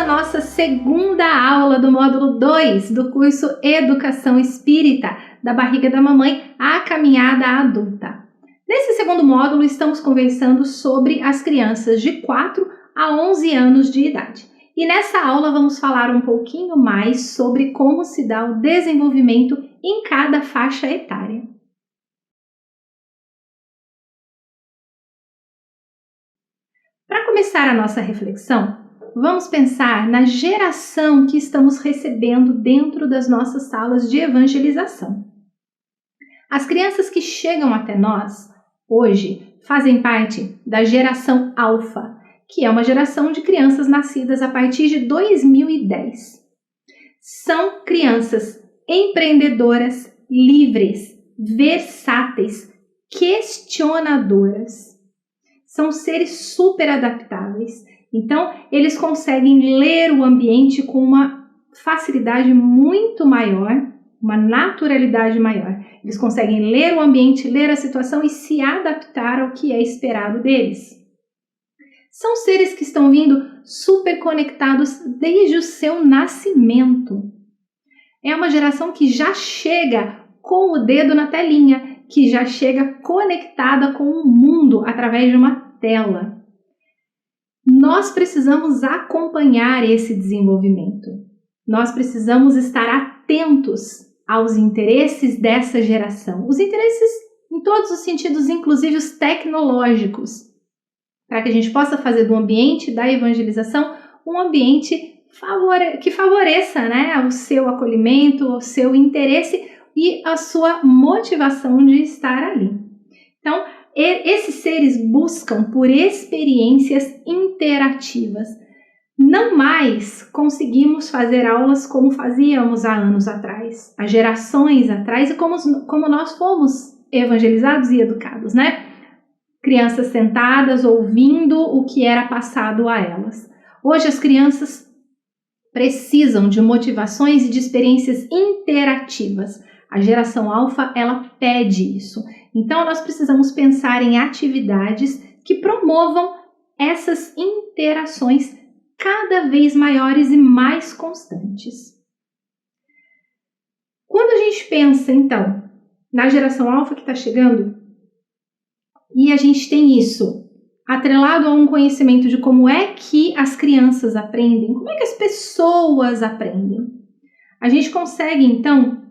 a nossa segunda aula do módulo 2 do curso Educação Espírita, da barriga da mamãe à caminhada adulta. Nesse segundo módulo, estamos conversando sobre as crianças de 4 a 11 anos de idade. E nessa aula vamos falar um pouquinho mais sobre como se dá o desenvolvimento em cada faixa etária. Para começar a nossa reflexão, vamos pensar na geração que estamos recebendo dentro das nossas salas de evangelização. As crianças que chegam até nós hoje fazem parte da geração Alfa, que é uma geração de crianças nascidas a partir de 2010. São crianças empreendedoras, livres, versáteis, questionadoras. São seres super adaptáveis. Então, eles conseguem ler o ambiente com uma facilidade muito maior, uma naturalidade maior. Eles conseguem ler o ambiente, ler a situação e se adaptar ao que é esperado deles. São seres que estão vindo super conectados desde o seu nascimento. É uma geração que já chega com o dedo na telinha, que já chega conectada com o mundo através de uma tela. Nós precisamos acompanhar esse desenvolvimento. Nós precisamos estar atentos aos interesses dessa geração. Os interesses em todos os sentidos, inclusive os tecnológicos, para que a gente possa fazer do ambiente da evangelização um ambiente que favoreça, o seu acolhimento, o seu interesse e a sua motivação de estar ali. Então, esses seres buscam por experiências interativas. Não mais conseguimos fazer aulas como fazíamos há anos atrás, há gerações atrás, e como nós fomos evangelizados e educados, Crianças sentadas ouvindo o que era passado a elas. Hoje as crianças precisam de motivações e de experiências interativas. A geração Alfa, ela pede isso. Então, nós precisamos pensar em atividades que promovam essas interações cada vez maiores e mais constantes. Quando a gente pensa, então, na geração Alfa que está chegando, e a gente tem isso atrelado a um conhecimento de como é que as crianças aprendem, como é que as pessoas aprendem, a gente consegue, então,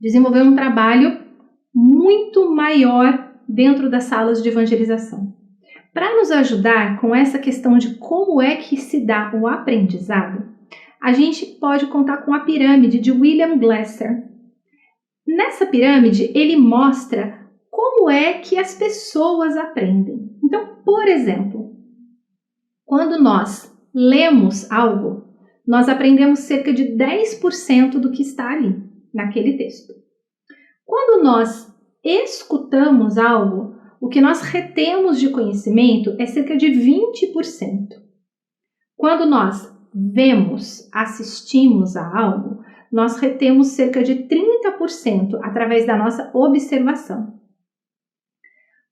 desenvolver um trabalho muito maior dentro das salas de evangelização. Para nos ajudar com essa questão de como é que se dá o aprendizado, a gente pode contar com a pirâmide de William Glasser. Nessa pirâmide, ele mostra como é que as pessoas aprendem. Então, por exemplo, quando nós lemos algo, nós aprendemos cerca de 10% do que está ali, naquele texto. Quando nós escutamos algo, o que nós retemos de conhecimento é cerca de 20%. Quando nós vemos, assistimos a algo, nós retemos cerca de 30% através da nossa observação.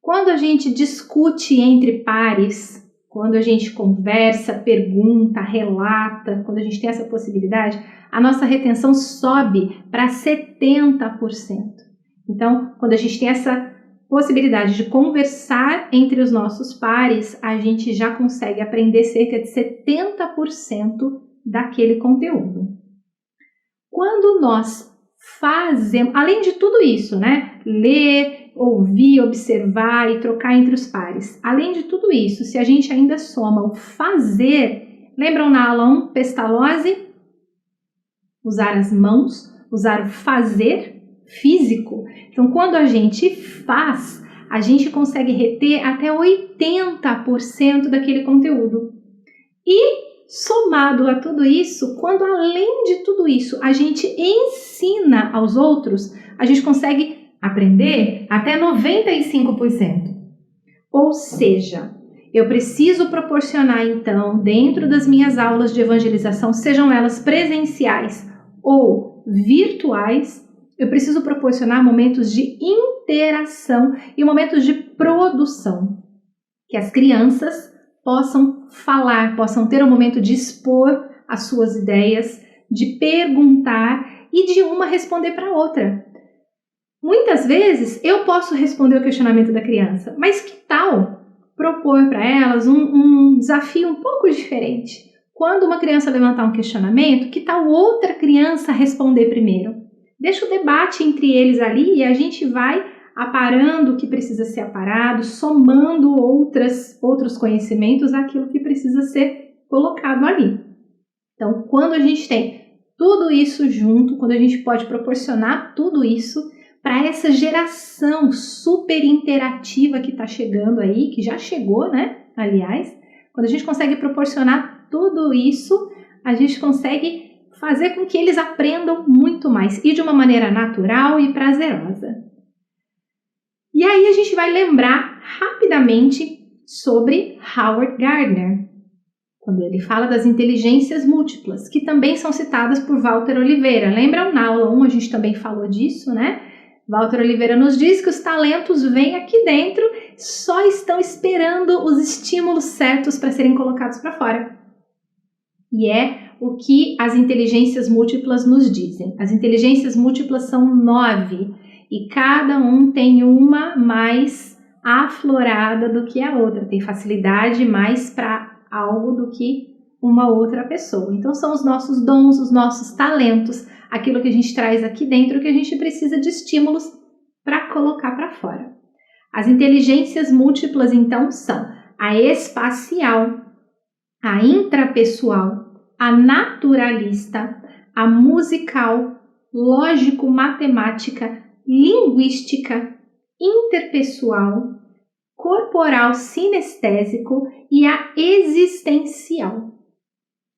Quando a gente discute entre pares, quando a gente conversa, pergunta, relata, quando a gente tem essa possibilidade, a nossa retenção sobe para 70%. Então, quando a gente tem essa possibilidade de conversar entre os nossos pares, a gente já consegue aprender cerca de 70% daquele conteúdo. Quando nós fazemos, além de tudo isso, ler, ouvir, observar e trocar entre os pares, além de tudo isso, se a gente ainda soma o fazer, lembram na aula 1, pestalose? Usar as mãos, usar o fazer físico. Então, quando a gente faz, a gente consegue reter até 80% daquele conteúdo. E, somado a tudo isso, quando além de tudo isso a gente ensina aos outros, a gente consegue aprender até 95%. Ou seja, eu preciso proporcionar, então, dentro das minhas aulas de evangelização, sejam elas presenciais ou virtuais, eu preciso proporcionar momentos de interação e momentos de produção, que as crianças possam falar, possam ter um momento de expor as suas ideias, de perguntar e de uma responder para a outra. Muitas vezes eu posso responder o questionamento da criança, mas que tal propor para elas um desafio um pouco diferente? Quando uma criança levantar um questionamento, que tal outra criança responder primeiro? Deixa o debate entre eles ali e a gente vai aparando o que precisa ser aparado, somando outros conhecimentos àquilo que precisa ser colocado ali. Então, quando a gente tem tudo isso junto, quando a gente pode proporcionar tudo isso para essa geração super interativa que está chegando aí, que já chegou, né? Aliás, quando a gente consegue proporcionar tudo isso, a gente consegue fazer com que eles aprendam muito mais e de uma maneira natural e prazerosa. E aí a gente vai lembrar rapidamente sobre Howard Gardner, quando ele fala das inteligências múltiplas, que também são citadas por Walter Oliveira. Lembram? Na aula 1 a gente também falou disso, né? Walter Oliveira nos diz que os talentos vêm aqui dentro, só estão esperando os estímulos certos para serem colocados para fora. E é o que as inteligências múltiplas nos dizem. As inteligências múltiplas são 9 e cada um tem uma mais aflorada do que a outra, tem facilidade mais para algo do que uma outra pessoa. Então são os nossos dons, os nossos talentos, aquilo que a gente traz aqui dentro que a gente precisa de estímulos para colocar para fora. As inteligências múltiplas então são a espacial, a intrapessoal, a naturalista, a musical, lógico-matemática, linguística, interpessoal, corporal sinestésico e a existencial.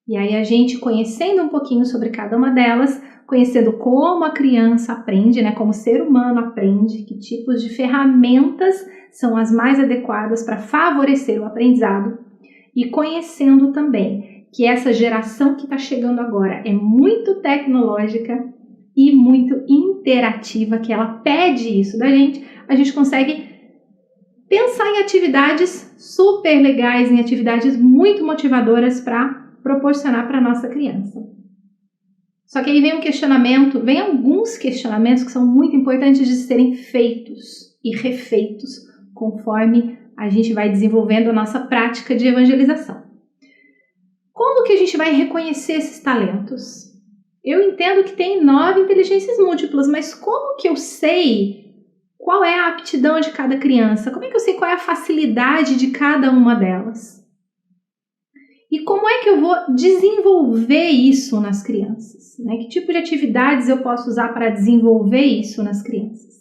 E aí a gente conhecendo um pouquinho sobre cada uma delas, conhecendo como a criança aprende, né, como o ser humano aprende, que tipos de ferramentas são as mais adequadas para favorecer o aprendizado, e conhecendo também que essa geração que está chegando agora é muito tecnológica e muito interativa, que ela pede isso da gente, a gente consegue pensar em atividades super legais, em atividades muito motivadoras para proporcionar para a nossa criança. Só que aí vem alguns questionamentos que são muito importantes de serem feitos e refeitos conforme a gente vai desenvolvendo a nossa prática de evangelização. Como que a gente vai reconhecer esses talentos? Eu entendo que tem 9 inteligências múltiplas, mas como que eu sei qual é a aptidão de cada criança? Como é que eu sei qual é a facilidade de cada uma delas? E como é que eu vou desenvolver isso nas crianças? Né? Que tipo de atividades eu posso usar para desenvolver isso nas crianças?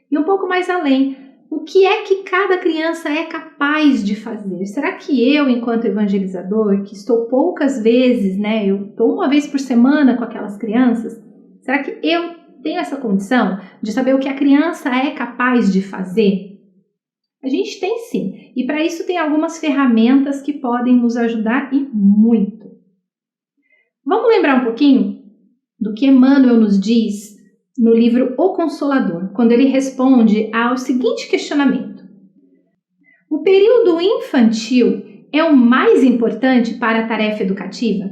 E um pouco mais além, o que é que cada criança é capaz de fazer? Será que eu, enquanto evangelizador, que estou poucas vezes, né, eu estou uma vez por semana com aquelas crianças, será que eu tenho essa condição de saber o que a criança é capaz de fazer? A gente tem sim, e para isso tem algumas ferramentas que podem nos ajudar e muito. Vamos lembrar um pouquinho do que Emmanuel nos diz no livro O Consolador, quando ele responde ao seguinte questionamento: o período infantil é o mais importante para a tarefa educativa?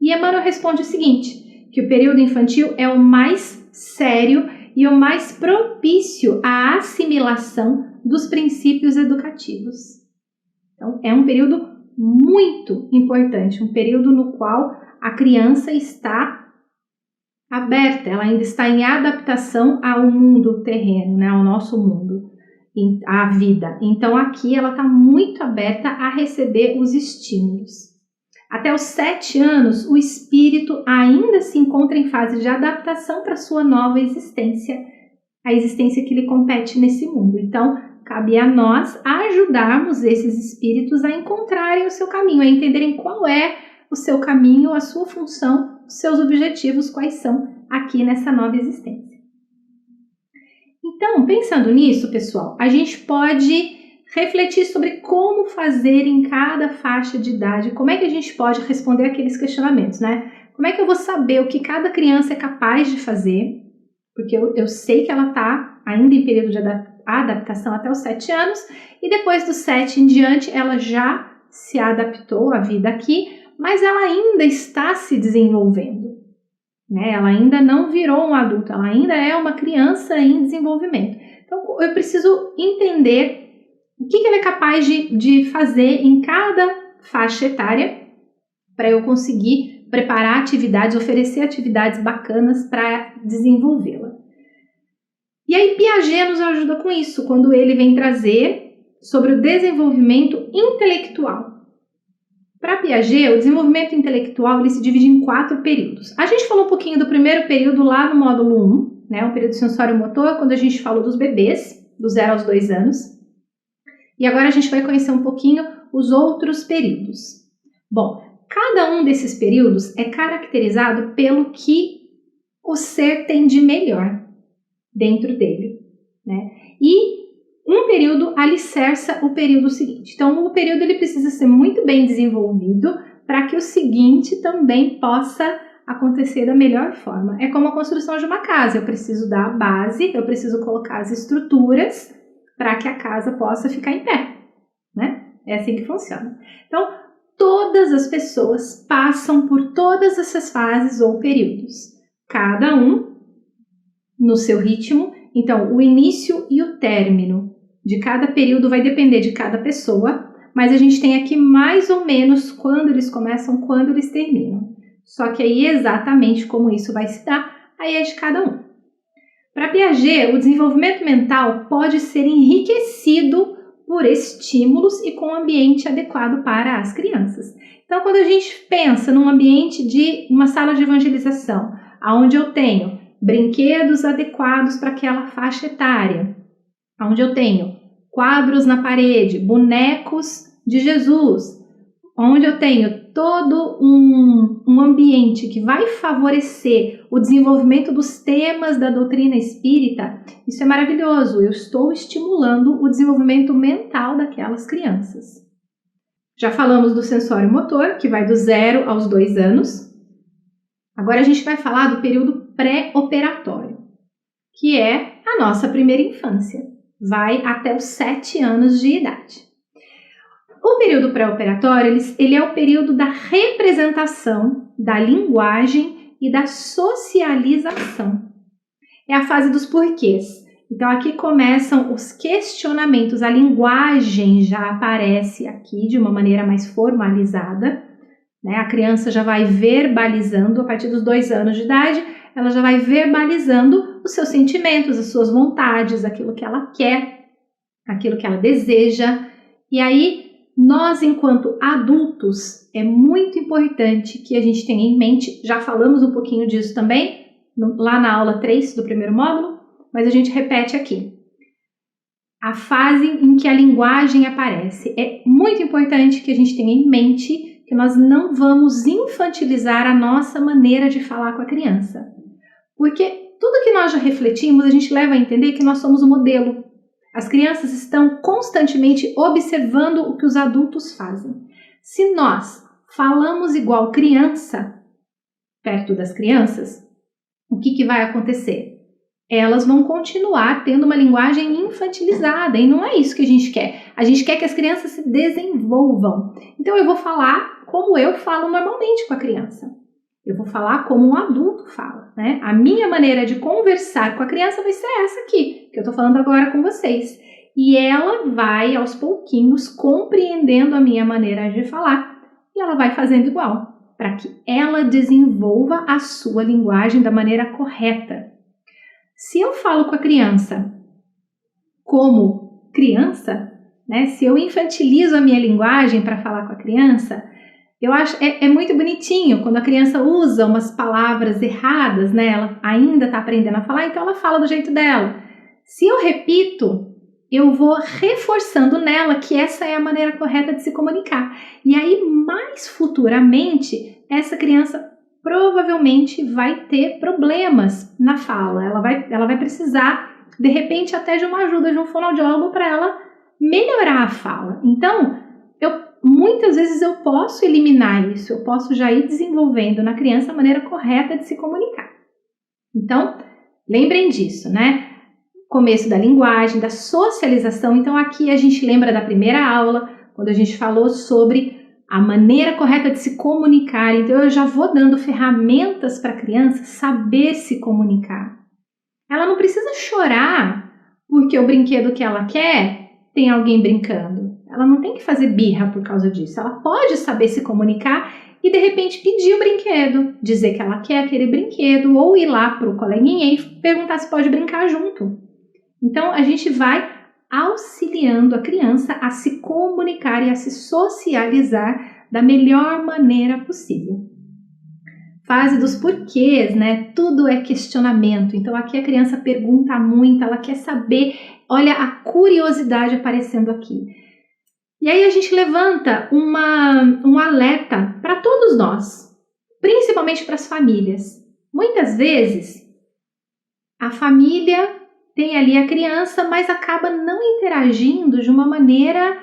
E Emmanuel responde o seguinte, que o período infantil é o mais sério e o mais propício à assimilação dos princípios educativos. Então, é um período muito importante, um período no qual a criança está aberta, ela ainda está em adaptação ao mundo terreno, né, ao nosso mundo, à vida. Então, aqui ela está muito aberta a receber os estímulos. Até os 7 anos, o espírito ainda se encontra em fase de adaptação para a sua nova existência, a existência que lhe compete nesse mundo. Então, cabe a nós ajudarmos esses espíritos a encontrarem o seu caminho, a entenderem qual é o seu caminho, a sua função, os seus objetivos, quais são aqui nessa nova existência. Então, pensando nisso, pessoal, a gente pode refletir sobre como fazer em cada faixa de idade, como é que a gente pode responder aqueles questionamentos, né? Como é que eu vou saber o que cada criança é capaz de fazer? Porque eu sei que ela está ainda em período de adaptação até os 7 anos, e depois dos 7 em diante ela já se adaptou à vida aqui, mas ela ainda está se desenvolvendo, né? Ela ainda não virou um adulto, ela ainda é uma criança em desenvolvimento. Então, eu preciso entender o que ela é capaz de fazer em cada faixa etária para eu conseguir preparar atividades, oferecer atividades bacanas para desenvolvê-la. E aí Piaget nos ajuda com isso, quando ele vem trazer sobre o desenvolvimento intelectual. Para Piaget, o desenvolvimento intelectual ele se divide em 4 períodos. A gente falou um pouquinho do primeiro período lá no módulo 1, né, o período sensório-motor, quando a gente falou dos bebês, do 0 aos 2 anos. E agora a gente vai conhecer um pouquinho os outros períodos. Bom, cada um desses períodos é caracterizado pelo que o ser tem de melhor dentro dele, né? E um período alicerça o período seguinte. Então, o período ele precisa ser muito bem desenvolvido para que o seguinte também possa acontecer da melhor forma. É como a construção de uma casa. Eu preciso dar a base, eu preciso colocar as estruturas para que a casa possa ficar em pé, né? É assim que funciona. Então, todas as pessoas passam por todas essas fases ou períodos, cada um no seu ritmo. Então, o início e o término de cada período vai depender de cada pessoa, mas a gente tem aqui mais ou menos quando eles começam, quando eles terminam. Só que aí exatamente como isso vai se dar, aí é de cada um. Para Piaget, o desenvolvimento mental pode ser enriquecido por estímulos e com um ambiente adequado para as crianças. Então, quando a gente pensa num ambiente de uma sala de evangelização, onde eu tenho brinquedos adequados para aquela faixa etária, onde eu tenho quadros na parede, bonecos de Jesus, onde eu tenho todo um ambiente que vai favorecer o desenvolvimento dos temas da doutrina espírita, isso é maravilhoso. Eu estou estimulando o desenvolvimento mental daquelas crianças. Já falamos do sensório motor, que vai do 0 aos 2 anos. Agora a gente vai falar do período pré-operatório, que é a nossa primeira infância. Vai até os 7 anos de idade. O período pré-operatório, ele é o período da representação, da linguagem e da socialização. É a fase dos porquês. Então, aqui começam os questionamentos. A linguagem já aparece aqui de uma maneira mais formalizada, né? A criança já vai verbalizando, a partir dos 2 anos de idade, ela já vai verbalizando os seus sentimentos, as suas vontades, aquilo que ela quer, aquilo que ela deseja. E aí, nós, enquanto adultos, é muito importante que a gente tenha em mente, já falamos um pouquinho disso também, lá na aula 3 do primeiro módulo, mas a gente repete aqui. A fase em que a linguagem aparece. É muito importante que a gente tenha em mente que nós não vamos infantilizar a nossa maneira de falar com a criança. Porque tudo que nós já refletimos, a gente leva a entender que nós somos o modelo. As crianças estão constantemente observando o que os adultos fazem. Se nós falamos igual criança, perto das crianças, o que vai acontecer? Elas vão continuar tendo uma linguagem infantilizada, e não é isso que a gente quer. A gente quer que as crianças se desenvolvam. Então eu vou falar como eu falo normalmente com a criança. Eu vou falar como um adulto fala, né? A minha maneira de conversar com a criança vai ser essa aqui, que eu tô falando agora com vocês. E ela vai, aos pouquinhos, compreendendo a minha maneira de falar, e ela vai fazendo igual, para que ela desenvolva a sua linguagem da maneira correta. Se eu falo com a criança como criança, né? Se eu infantilizo a minha linguagem para falar com a criança, eu acho é muito bonitinho quando a criança usa umas palavras erradas, né? Ela ainda está aprendendo a falar, então ela fala do jeito dela. Se eu repito, eu vou reforçando nela que essa é a maneira correta de se comunicar. E aí, mais futuramente, essa criança provavelmente vai ter problemas na fala. Ela vai precisar, de repente, até de uma ajuda de um fonoaudiólogo para ela melhorar a fala. Então, muitas vezes eu posso eliminar isso, eu posso já ir desenvolvendo na criança a maneira correta de se comunicar. Então, lembrem disso, né? Começo da linguagem, da socialização. Então, aqui a gente lembra da primeira aula, quando a gente falou sobre a maneira correta de se comunicar. Então eu já vou dando ferramentas para a criança saber se comunicar. Ela não precisa chorar porque o brinquedo que ela quer tem alguém brincando. Ela não tem que fazer birra por causa disso. Ela pode saber se comunicar e de repente pedir o brinquedo, dizer que ela quer aquele brinquedo ou ir lá para o coleguinha e perguntar se pode brincar junto. Então a gente vai auxiliando a criança a se comunicar e a se socializar da melhor maneira possível. Fase dos porquês, né? Tudo é questionamento. Então aqui a criança pergunta muito, ela quer saber, olha a curiosidade aparecendo aqui. E aí a gente levanta um alerta para todos nós, principalmente para as famílias. Muitas vezes a família tem ali a criança, mas acaba não interagindo de uma maneira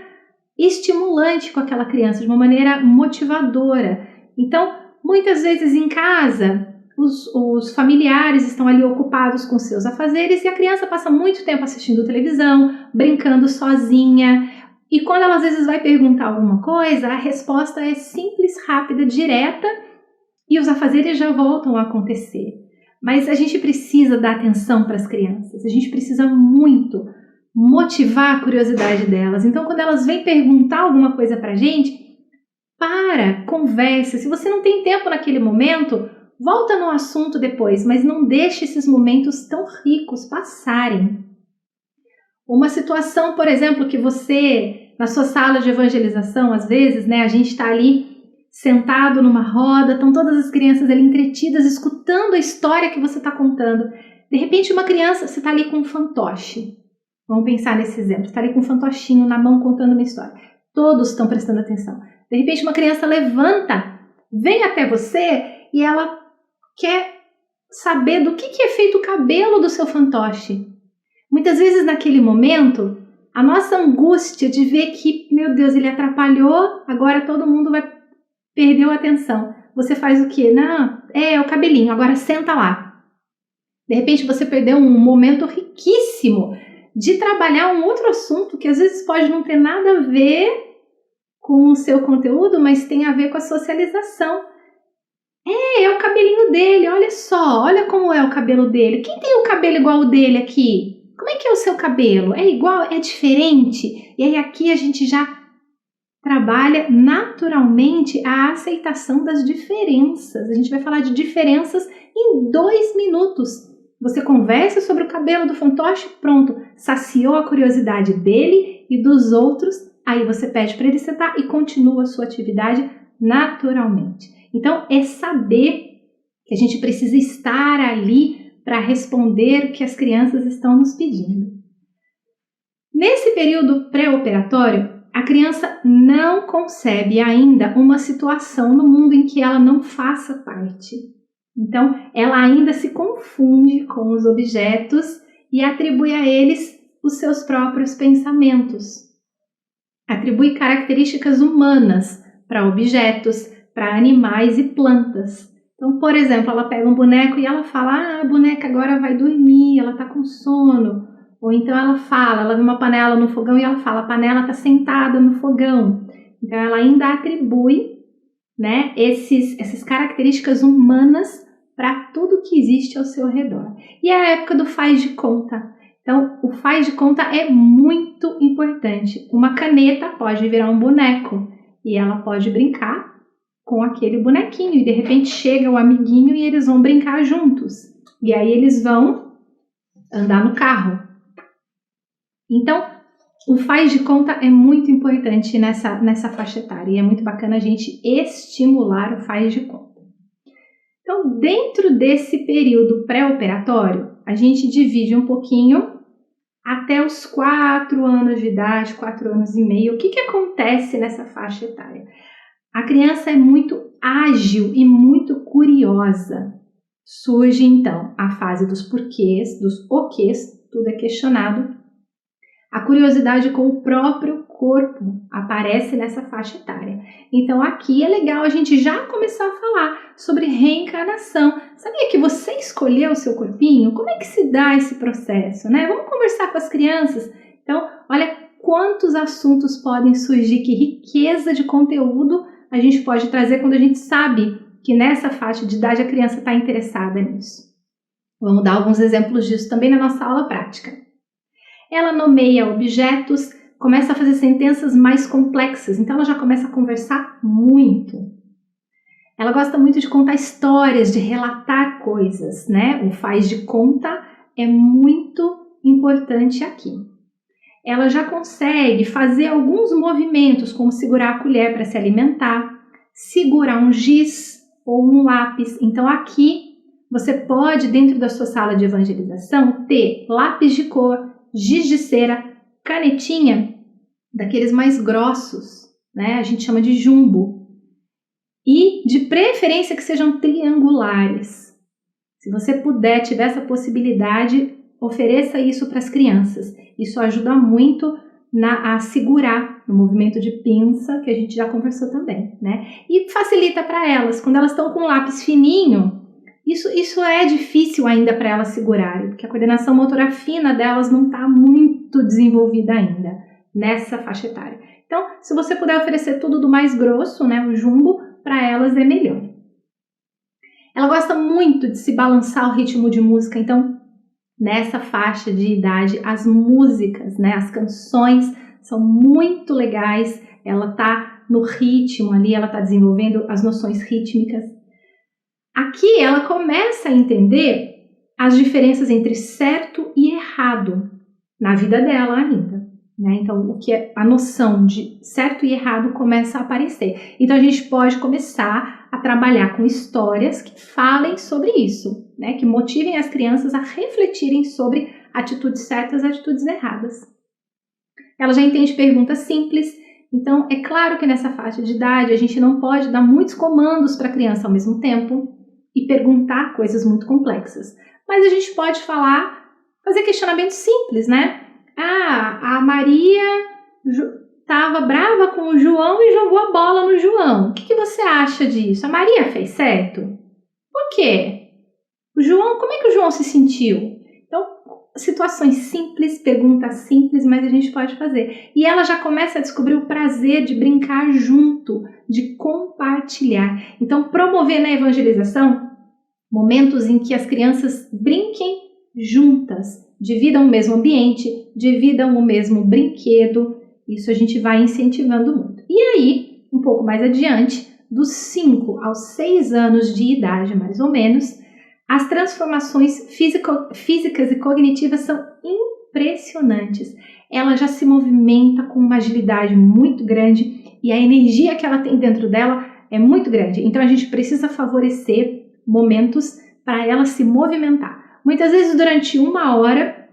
estimulante com aquela criança, de uma maneira motivadora. Então, muitas vezes em casa, os familiares estão ali ocupados com seus afazeres e a criança passa muito tempo assistindo televisão, brincando sozinha. E quando ela às vezes vai perguntar alguma coisa, a resposta é simples, rápida, direta e os afazeres já voltam a acontecer. Mas a gente precisa dar atenção para as crianças, a gente precisa muito motivar a curiosidade delas. Então, quando elas vêm perguntar alguma coisa para a gente, conversa. Se você não tem tempo naquele momento, volta no assunto depois, mas não deixe esses momentos tão ricos passarem. Uma situação, por exemplo, que você, na sua sala de evangelização, às vezes, né, a gente está ali sentado numa roda, estão todas as crianças ali entretidas, escutando a história que você está contando. De repente, uma criança, você está ali com um fantoche. Vamos pensar nesse exemplo. Você está ali com um fantochinho na mão contando uma história. Todos estão prestando atenção. De repente, uma criança levanta, vem até você e ela quer saber do que é feito o cabelo do seu fantoche. Muitas vezes, naquele momento, a nossa angústia de ver que, meu Deus, ele atrapalhou, agora todo mundo perdeu a atenção. Você faz o quê? Não, é o cabelinho, agora senta lá. De repente você perdeu um momento riquíssimo de trabalhar um outro assunto que às vezes pode não ter nada a ver com o seu conteúdo, mas tem a ver com a socialização. É o cabelinho dele, olha só, olha como é o cabelo dele. Quem tem um cabelo igual o dele aqui? Como é que é o seu cabelo? É igual? É diferente? E aí aqui a gente já trabalha naturalmente a aceitação das diferenças. A gente vai falar de diferenças em 2 minutos. Você conversa sobre o cabelo do fantoche, pronto, saciou a curiosidade dele e dos outros, aí você pede para ele sentar e continua a sua atividade naturalmente. Então, é saber que a gente precisa estar ali para responder o que as crianças estão nos pedindo. Nesse período pré-operatório, a criança não concebe ainda uma situação no mundo em que ela não faça parte. Então, ela ainda se confunde com os objetos e atribui a eles os seus próprios pensamentos. Atribui características humanas para objetos, para animais e plantas. Então, por exemplo, ela pega um boneco e ela fala, a boneca agora vai dormir, ela está com sono. Ou então ela vê uma panela no fogão e ela fala, a panela está sentada no fogão. Então ela ainda atribui, né, essas características humanas para tudo que existe ao seu redor. E é a época do faz de conta. Então o faz de conta é muito importante. Uma caneta pode virar um boneco e ela pode brincar com aquele bonequinho. E de repente chega o amiguinho e eles vão brincar juntos. E aí eles vão andar no carro. Então, o faz de conta é muito importante nessa faixa etária e é muito bacana a gente estimular o faz de conta. Então, dentro desse período pré-operatório, a gente divide um pouquinho até os 4 anos de idade, 4 anos e meio. O que acontece nessa faixa etária? A criança é muito ágil e muito curiosa. Surge, então, a fase dos porquês, dos oquês, tudo é questionado. A curiosidade com o próprio corpo aparece nessa faixa etária. Então aqui é legal a gente já começar a falar sobre reencarnação. Sabia que você escolheu o seu corpinho? Como é que se dá esse processo, né? Vamos conversar com as crianças. Então, olha quantos assuntos podem surgir, que riqueza de conteúdo a gente pode trazer quando a gente sabe que nessa faixa de idade a criança está interessada nisso. Vamos dar alguns exemplos disso também na nossa aula prática. Ela nomeia objetos, começa a fazer sentenças mais complexas, então ela já começa a conversar muito. Ela gosta muito de contar histórias, de relatar coisas, né? O faz de conta é muito importante aqui. Ela já consegue fazer alguns movimentos, como segurar a colher para se alimentar, segurar um giz ou um lápis. Então aqui você pode, dentro da sua sala de evangelização, ter lápis de cor, giz de cera, canetinha, daqueles mais grossos, né? A gente chama de jumbo. E de preferência que sejam triangulares. Se você puder, tiver essa possibilidade, ofereça isso para as crianças. Isso ajuda muito a segurar no movimento de pinça, que a gente já conversou também, né? E facilita para elas. Quando elas estão com um lápis fininho, isso é difícil ainda para elas segurarem, porque a coordenação motora fina delas não está muito desenvolvida ainda nessa faixa etária. Então, se você puder oferecer tudo do mais grosso, né, o jumbo, para elas é melhor. Ela gosta muito de se balançar ao ritmo de música, então nessa faixa de idade as músicas, né, as canções são muito legais, ela tá no ritmo ali, ela tá desenvolvendo as noções rítmicas. Aqui ela começa a entender as diferenças entre certo e errado na vida dela ainda. Né? Então, o que é a noção de certo e errado começa a aparecer. Então, a gente pode começar a trabalhar com histórias que falem sobre isso, né? Que motivem as crianças a refletirem sobre atitudes certas e atitudes erradas. Ela já entende perguntas simples, então é claro que nessa faixa de idade a gente não pode dar muitos comandos para a criança ao mesmo tempo e perguntar coisas muito complexas. Mas a gente pode fazer questionamentos simples, né? A Maria estava brava com o João e jogou a bola no João. O que você acha disso? A Maria fez certo? Por quê? Como é que o João se sentiu? Então, situações simples, perguntas simples, mas a gente pode fazer. E ela já começa a descobrir o prazer de brincar junto, de compartilhar. Então, promover na evangelização momentos em que as crianças brinquem juntas, dividam o mesmo ambiente, dividam o mesmo brinquedo. Isso a gente vai incentivando muito. E aí, um pouco mais adiante, dos 5 aos 6 anos de idade, mais ou menos, as transformações físicas e cognitivas são impressionantes. Ela já se movimenta com uma agilidade muito grande e a energia que ela tem dentro dela é muito grande. Então, a gente precisa favorecer momentos para ela se movimentar. Muitas vezes, durante 1 hora,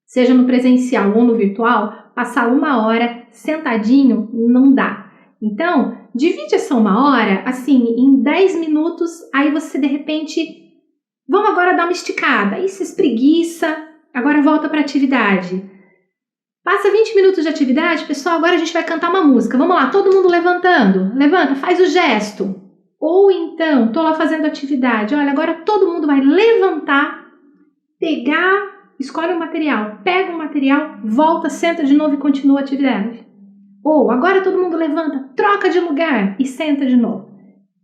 seja no presencial ou no virtual, passar 1 hora sentadinho não dá. Então, divide essa 1 hora, assim, em 10 minutos, aí você, de repente, vamos agora dar uma esticada, aí se espreguiça, agora volta para a atividade. Passa 20 minutos de atividade, pessoal, agora a gente vai cantar uma música. Vamos lá, todo mundo levantando. Levanta, faz o gesto. Ou então, tô lá fazendo atividade. Olha, agora todo mundo vai levantar, escolhe um material, pega um material, volta, senta de novo e continua a atividade. Ou agora todo mundo levanta, troca de lugar e senta de novo.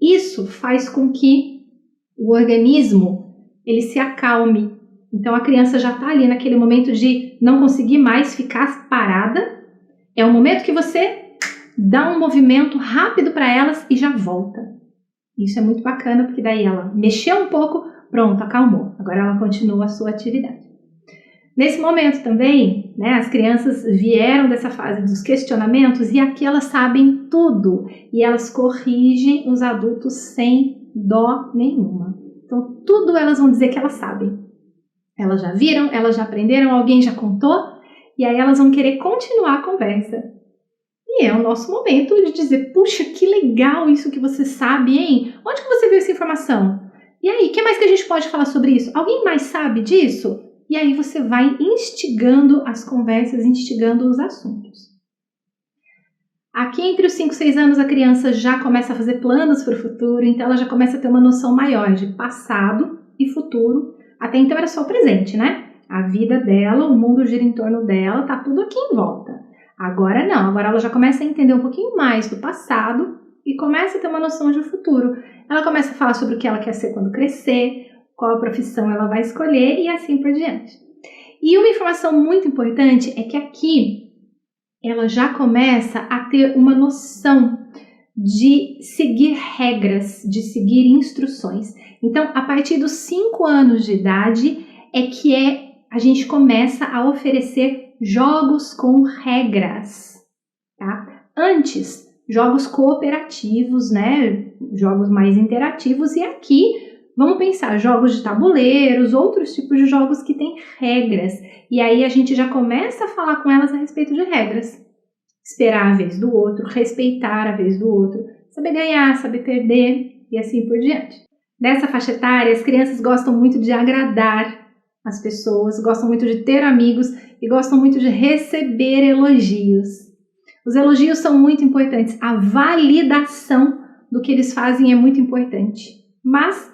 Isso faz com que o organismo ele se acalme. Então a criança já está ali naquele momento de não conseguir mais ficar parada. É o momento que você dá um movimento rápido para elas e já volta. Isso é muito bacana porque daí ela mexeu um pouco, pronto, acalmou. Agora ela continua a sua atividade. Nesse momento também, né, as crianças vieram dessa fase dos questionamentos e aqui elas sabem tudo e elas corrigem os adultos sem dó nenhuma. Então, tudo elas vão dizer que elas sabem. Elas já viram, elas já aprenderam, alguém já contou e aí elas vão querer continuar a conversa. E é o nosso momento de dizer, puxa, que legal isso que você sabe, hein? Onde que você viu essa informação? E aí, o que mais que a gente pode falar sobre isso? Alguém mais sabe disso? E aí você vai instigando as conversas, instigando os assuntos. Aqui entre os 5 e 6 anos a criança já começa a fazer planos para o futuro, então ela já começa a ter uma noção maior de passado e futuro. Até então era só o presente, né? A vida dela, o mundo gira em torno dela, tá tudo aqui em volta. Agora não, agora ela já começa a entender um pouquinho mais do passado e começa a ter uma noção de futuro. Ela começa a falar sobre o que ela quer ser quando crescer, qual a profissão ela vai escolher e assim por diante. E uma informação muito importante é que aqui ela já começa a ter uma noção de seguir regras, de seguir instruções. Então, a partir dos 5 anos de idade é que a gente começa a oferecer jogos com regras, tá? Antes, jogos cooperativos, né? Jogos mais interativos, e aqui vamos pensar jogos de tabuleiros, outros tipos de jogos que têm regras. E aí a gente já começa a falar com elas a respeito de regras. Esperar a vez do outro, respeitar a vez do outro, saber ganhar, saber perder e assim por diante. Nessa faixa etária, as crianças gostam muito de agradar as pessoas, gostam muito de ter amigos e gostam muito de receber elogios. Os elogios são muito importantes, a validação do que eles fazem é muito importante, mas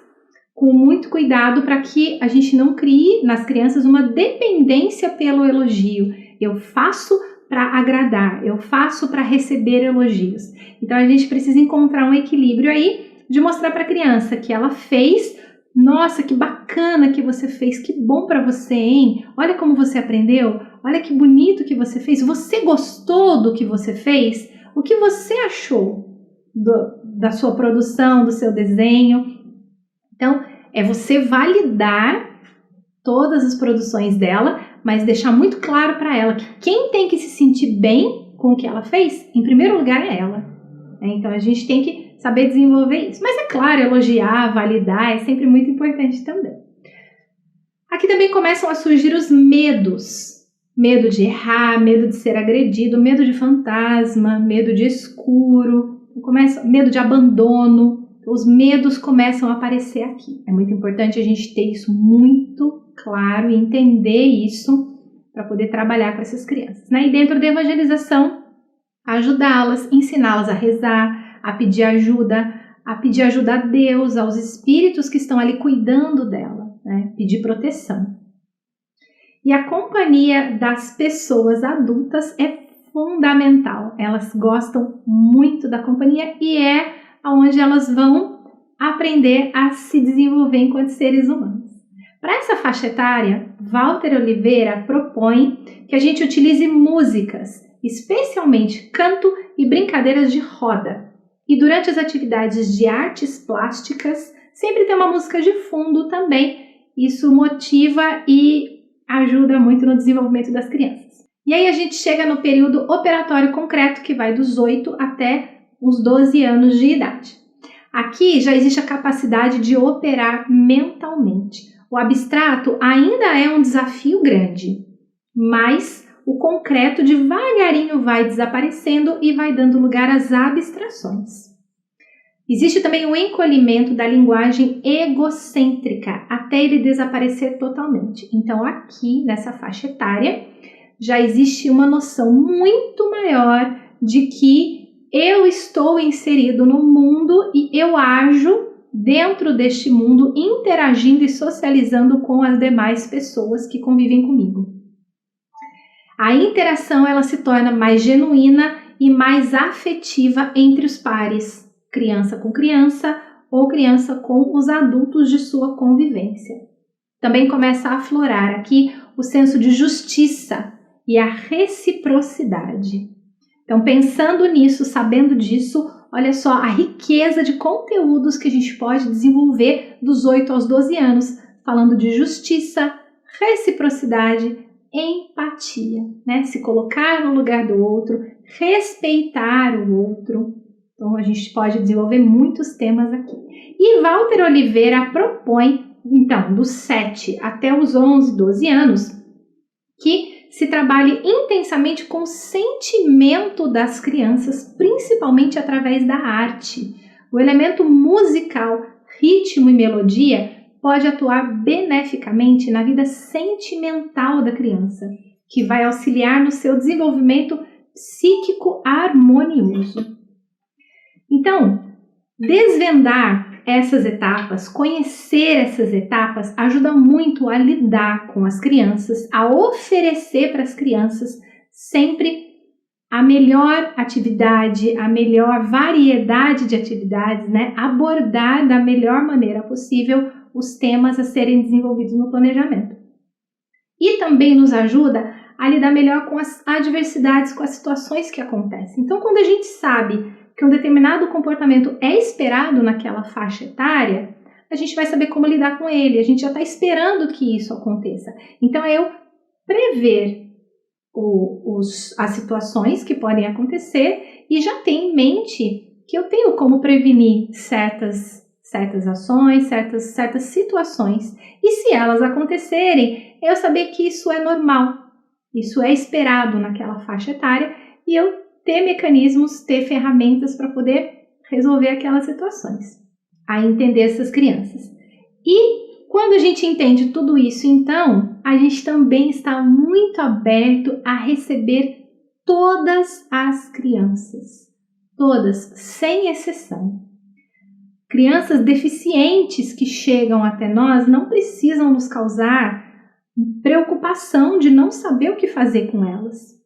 com muito cuidado para que a gente não crie nas crianças uma dependência pelo elogio. Eu faço para agradar, eu faço para receber elogios. Então a gente precisa encontrar um equilíbrio aí de mostrar para a criança que ela fez, nossa, que bacana que você fez, que bom para você, hein? Olha como você aprendeu, olha que bonito que você fez, você gostou do que você fez? O que você achou da sua produção, do seu desenho? Então, é você validar todas as produções dela, mas deixar muito claro para ela que quem tem que se sentir bem com o que ela fez, em primeiro lugar é ela. Então, a gente tem que saber desenvolver isso. Mas é claro, elogiar, validar é sempre muito importante também. Aqui também começam a surgir os medos. Medo de errar, medo de ser agredido, medo de fantasma, medo de escuro, medo de abandono. Os medos começam a aparecer aqui. É muito importante a gente ter isso muito claro e entender isso para poder trabalhar com essas crianças, né? E dentro da evangelização, ajudá-las, ensiná-las a rezar, a pedir ajuda a Deus, aos espíritos que estão ali cuidando dela, né? Pedir proteção. E a companhia das pessoas adultas é fundamental. Elas gostam muito da companhia e é onde elas vão aprender a se desenvolver enquanto seres humanos. Para essa faixa etária, Walter Oliveira propõe que a gente utilize músicas, especialmente canto e brincadeiras de roda. E durante as atividades de artes plásticas, sempre tem uma música de fundo também. Isso motiva e ajuda muito no desenvolvimento das crianças. E aí a gente chega no período operatório concreto, que vai dos 8 até uns 12 anos de idade. Aqui já existe a capacidade de operar mentalmente. O abstrato ainda é um desafio grande, mas o concreto devagarinho vai desaparecendo e vai dando lugar às abstrações. Existe também o encolhimento da linguagem egocêntrica, até ele desaparecer totalmente. Então aqui, nessa faixa etária, já existe uma noção muito maior de que eu estou inserido no mundo e eu ajo dentro deste mundo, interagindo e socializando com as demais pessoas que convivem comigo. A interação ela se torna mais genuína e mais afetiva entre os pares, criança com criança ou criança com os adultos de sua convivência. Também começa a aflorar aqui o senso de justiça e a reciprocidade. Então, pensando nisso, sabendo disso, olha só a riqueza de conteúdos que a gente pode desenvolver dos 8 aos 12 anos, falando de justiça, reciprocidade, empatia, né? Se colocar no lugar do outro, respeitar o outro. Então, a gente pode desenvolver muitos temas aqui. E Walter Oliveira propõe, então, dos 7 até os 11, 12 anos, que se trabalhe intensamente com o sentimento das crianças, principalmente através da arte. O elemento musical, ritmo e melodia pode atuar beneficamente na vida sentimental da criança, que vai auxiliar no seu desenvolvimento psíquico harmonioso. Então, desvendar essas etapas, conhecer essas etapas, ajuda muito a lidar com as crianças, a oferecer para as crianças sempre a melhor atividade, a melhor variedade de atividades, né? Abordar da melhor maneira possível os temas a serem desenvolvidos no planejamento. E também nos ajuda a lidar melhor com as adversidades, com as situações que acontecem. Então, quando a gente sabe que um determinado comportamento é esperado naquela faixa etária, a gente vai saber como lidar com ele, a gente já está esperando que isso aconteça. Então, é eu prever as situações que podem acontecer e já ter em mente que eu tenho como prevenir certas ações, certas situações. E se elas acontecerem, eu saber que isso é normal, isso é esperado naquela faixa etária e eu ter mecanismos, ter ferramentas para poder resolver aquelas situações, a entender essas crianças. E quando a gente entende tudo isso, então, a gente também está muito aberto a receber todas as crianças, todas, sem exceção. Crianças deficientes que chegam até nós não precisam nos causar preocupação de não saber o que fazer com elas.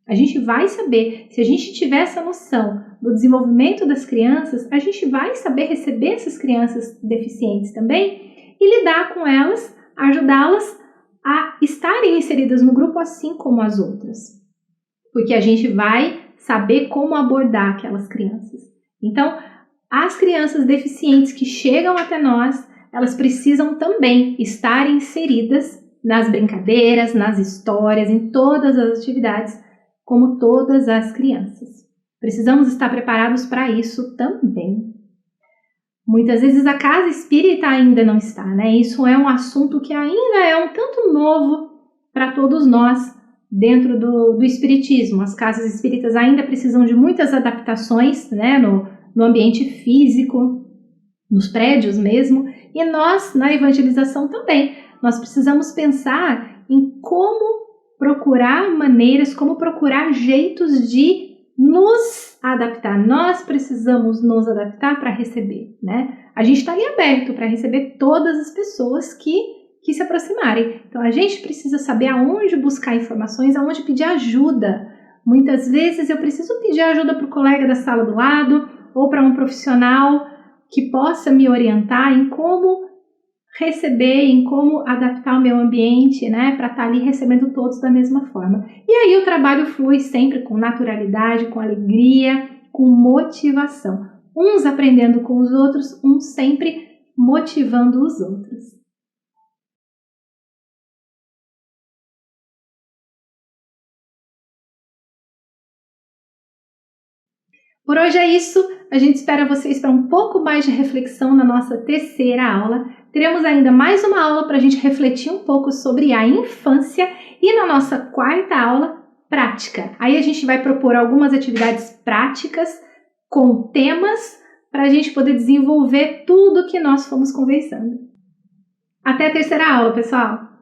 A gente vai saber, se a gente tiver essa noção do desenvolvimento das crianças, a gente vai saber receber essas crianças deficientes também e lidar com elas, ajudá-las a estarem inseridas no grupo assim como as outras. Porque a gente vai saber como abordar aquelas crianças. Então, as crianças deficientes que chegam até nós, elas precisam também estar inseridas nas brincadeiras, nas histórias, em todas as atividades, como todas as crianças. Precisamos estar preparados para isso também. Muitas vezes a casa espírita ainda não está, né? Isso é um assunto que ainda é um tanto novo para todos nós dentro do espiritismo. As casas espíritas ainda precisam de muitas adaptações, né? No ambiente físico, nos prédios mesmo. E nós, na evangelização também, nós precisamos pensar em como procurar maneiras, como procurar jeitos de nos adaptar. Nós precisamos nos adaptar para receber, né? A gente está ali aberto para receber todas as pessoas que se aproximarem. Então, a gente precisa saber aonde buscar informações, aonde pedir ajuda. Muitas vezes eu preciso pedir ajuda para o colega da sala do lado ou para um profissional que possa me orientar em como receber, em como adaptar o meu ambiente, né, para estar ali recebendo todos da mesma forma. E aí o trabalho flui sempre com naturalidade, com alegria, com motivação. Uns aprendendo com os outros, uns sempre motivando os outros. Por hoje é isso, a gente espera vocês para um pouco mais de reflexão na nossa terceira aula. Teremos ainda mais uma aula para a gente refletir um pouco sobre a infância e na nossa quarta aula, prática. Aí a gente vai propor algumas atividades práticas com temas para a gente poder desenvolver tudo que nós fomos conversando. Até a terceira aula, pessoal!